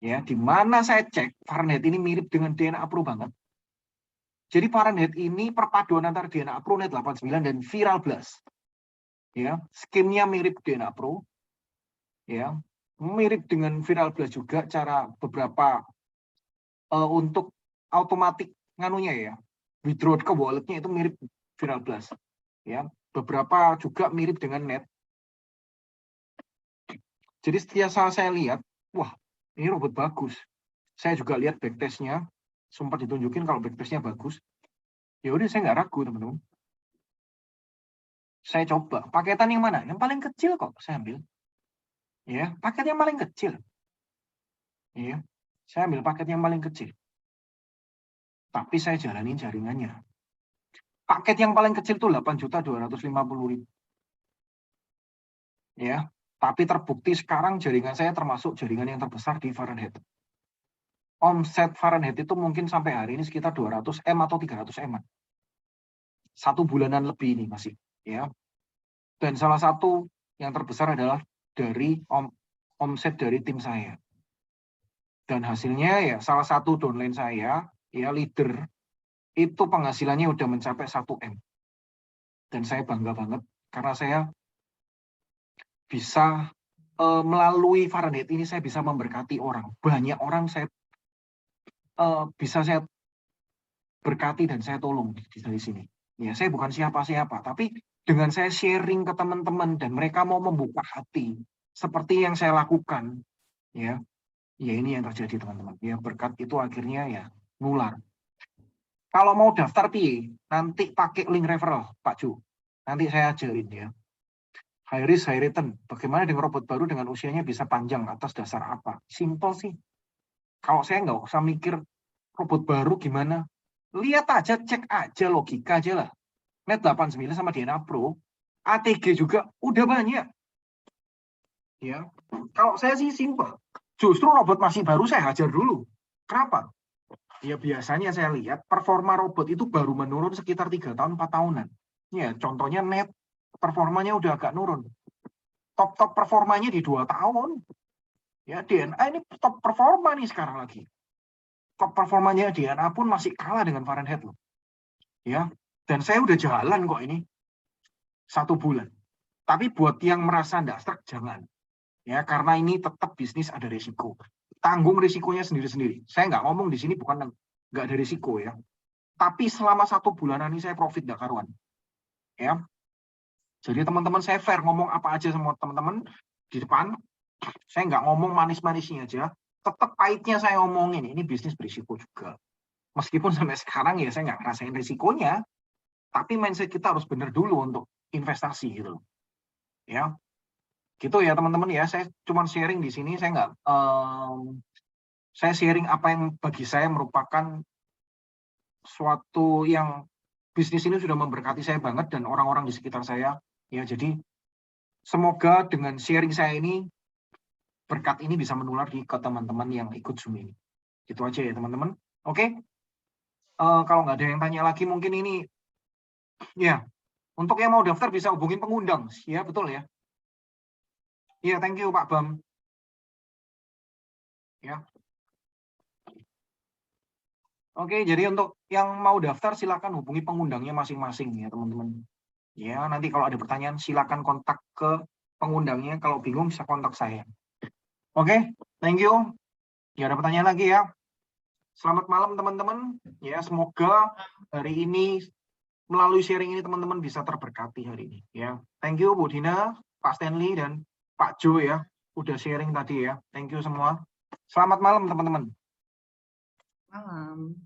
Ya, di mana saya cek, Fahrenheit ini mirip dengan DNA Pro banget. Jadi Fahrenheit ini perpaduan antara DNA Pro net 89 dan Viral Blast. Ya, skimnya mirip DNA Pro. Ya, mirip dengan Viral Blast juga cara beberapa untuk otomatis nganunya ya. Withdraw ke walletnya itu mirip Viral Blast. Ya, beberapa juga mirip dengan net. Jadi setiap saat saya lihat, wah, ini robot bagus. Saya juga lihat backtestnya, sempat ditunjukin kalau backtestnya bagus. Ya udah, saya nggak ragu, teman-teman. Saya coba, paketan yang mana? Yang paling kecil kok, saya ambil. Ya, paket yang paling kecil. Ya, saya ambil paket yang paling kecil. Tapi saya jalanin jaringannya. Paket yang paling kecil tuh 8.250.000. Ya, tapi terbukti sekarang jaringan saya termasuk jaringan yang terbesar di Fahrenheit. Omset Fahrenheit itu mungkin sampai hari ini sekitar 200 M atau 300 M. 1 bulanan lebih ini masih. Ya. Dan salah satu yang terbesar adalah dari omset dari tim saya. Dan hasilnya ya salah satu downline saya, ya leader, itu penghasilannya udah mencapai 1 M. Dan saya bangga banget karena saya bisa melalui Fahrenheit ini saya bisa memberkati orang. Banyak orang saya bisa saya berkati dan saya tolong dari sini. Ya, saya bukan siapa-siapa, tapi dengan saya sharing ke teman-teman dan mereka mau membuka hati seperti yang saya lakukan, ya ini yang terjadi teman-teman. Ya, berkat itu akhirnya ya nular. Kalau mau daftar nanti pakai link referral, Pak Ju. Nanti saya ajarin ya. High risk, high return. Bagaimana dengan robot baru dengan usianya bisa panjang atas dasar apa? Simple sih. Kalau saya nggak usah mikir robot baru gimana. Lihat aja, cek aja logika aja lah. Net 89 sama DNA Pro, ATG juga udah banyak. Ya, kalau saya sih simple. Justru robot masih baru saya hajar dulu. Kenapa? Ya biasanya saya lihat performa robot itu baru menurun sekitar 3 tahun, 4 tahunan. Ya, contohnya net performanya udah agak nurun. Top performanya di 2 tahun. Ya, DNA ini top performa nih sekarang lagi. Top performanya DNA pun masih kalah dengan Fahrenheit loh. Ya, dan saya udah jalan kok ini 1 bulan. Tapi buat yang merasa nggak stuck, jangan. Ya, karena ini tetap bisnis ada risiko. Tanggung risikonya sendiri-sendiri. Saya nggak ngomong di sini bukan nggak ada risiko ya. Tapi selama 1 bulanan ini saya profit nggak karuan. Ya. Jadi teman-teman saya fair ngomong apa aja sama teman-teman di depan. Saya nggak ngomong manis-manisnya aja. Tetap pahitnya saya ngomongin. Ini bisnis berisiko juga. Meskipun sampai sekarang ya saya nggak ngerasain risikonya, tapi mindset kita harus benar dulu untuk investasi gitu loh. Ya, gitu ya teman-teman ya. Saya cuma sharing di sini, saya nggak, saya sharing apa yang bagi saya merupakan suatu yang bisnis ini sudah memberkati saya banget dan orang-orang di sekitar saya. Ya, jadi semoga dengan sharing saya ini, berkat ini bisa menular ke teman-teman yang ikut Zoom ini. Gitu aja ya teman-teman. Oke. Kalau nggak ada yang tanya lagi mungkin ini, ya, untuk yang mau daftar bisa hubungin pengundang. Ya, betul ya. Iya, thank you Pak Bam. Ya. Oke, jadi untuk yang mau daftar silakan hubungi pengundangnya masing-masing ya teman-teman. Ya, nanti kalau ada pertanyaan silakan kontak ke pengundangnya. Kalau bingung bisa kontak saya. Oke, thank you. Ya, ada pertanyaan lagi ya. Selamat malam teman-teman. Ya, semoga hari ini melalui sharing ini teman-teman bisa terberkati hari ini. Ya, thank you Bu Dina, Pak Stanley dan Pak Jo ya, udah sharing tadi ya. Thank you semua. Selamat malam teman-teman. Malam.